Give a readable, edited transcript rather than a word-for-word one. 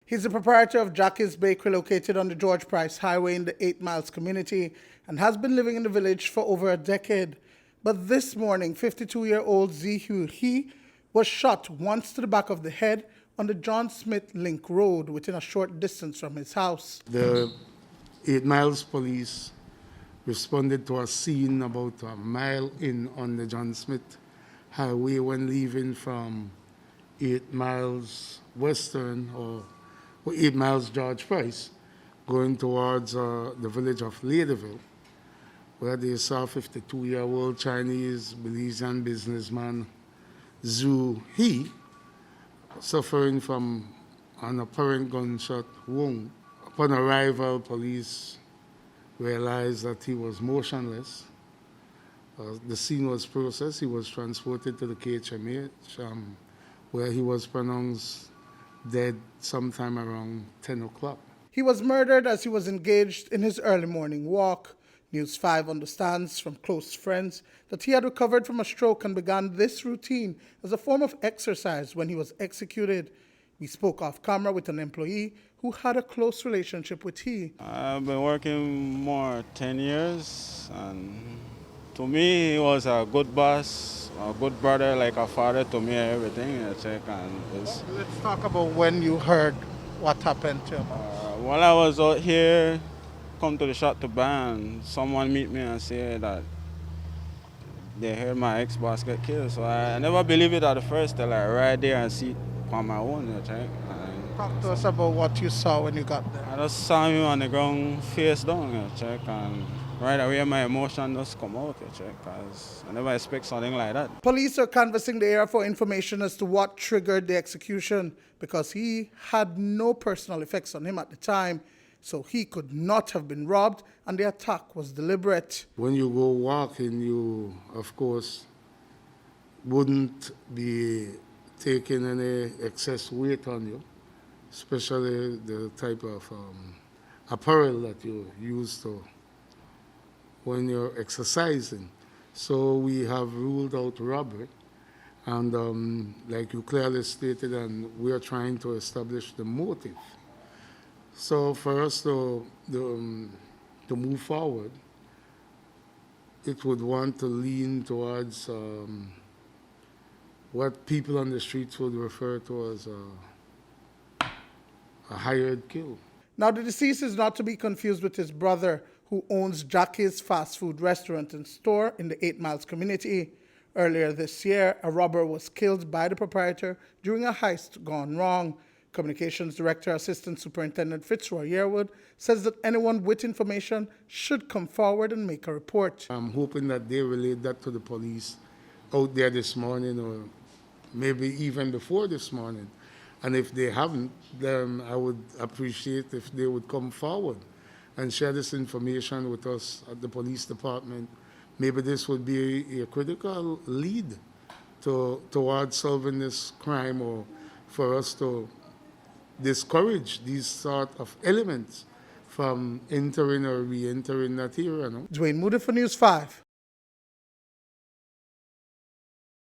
He's the proprietor of Jackie's Bakery located on the George Price Highway in the 8 Miles community and has been living in the village for over a decade. But this morning, 52-year-old Zihui He was shot once to the back of the head on the John Smith Link Road within a short distance from his house. The 8 Miles police responded to a scene about a mile in on the John Smith Highway when leaving from 8 Miles Western or 8 Miles George Price, going towards the village of Ladyville, where they saw 52-year-old Chinese Belizean businessman Zihui He suffering from an apparent gunshot wound. Upon arrival, police realized that he was motionless. The scene was processed. He was transported to the KHMH, where he was pronounced dead sometime around 10 o'clock. He was murdered as he was engaged in his early morning walk. News 5 understands from close friends that he had recovered from a stroke and began this routine as a form of exercise when he was executed. We spoke off camera with an employee who had a close relationship with He. I've been working more 10 years, and to me he was a good boss, a good brother, like a father to me, everything. Let's talk about when you heard what happened to him. While I was out here, come to the shop to buy, and someone meet me and say that they heard my ex-boss get killed. So I never believed it at the first till I ride there and see it on my own. Talk to us about what you saw when you got there. I just saw him on the ground, face down, and right away my emotion just come out, because I never expect something like that. Police are canvassing the area for information as to what triggered the execution because he had no personal effects on him at the time, so he could not have been robbed and the attack was deliberate. When you go walking, you, of course, wouldn't be taking any excess weight on you, especially the type of apparel that you use to when you're exercising. So we have ruled out robbery, and like you clearly stated, and we are trying to establish the motive. So for us to move forward, it would want to lean towards what people on the streets would refer to as a hired kill. Now, the deceased is not to be confused with his brother, who owns Jackie's fast food restaurant and store in the 8 Miles community. Earlier this year, a robber was killed by the proprietor during a heist gone wrong. Communications Director Assistant Superintendent Fitzroy Yearwood says that anyone with information should come forward and make a report. I'm hoping that they relate that to the police out there this morning, or maybe even before this morning. And if they haven't, then I would appreciate if they would come forward and share this information with us at the police department. Maybe this would be a critical lead towards solving this crime, or for us to discourage these sort of elements from entering or re-entering that area. No? Duane, Moody for News 5.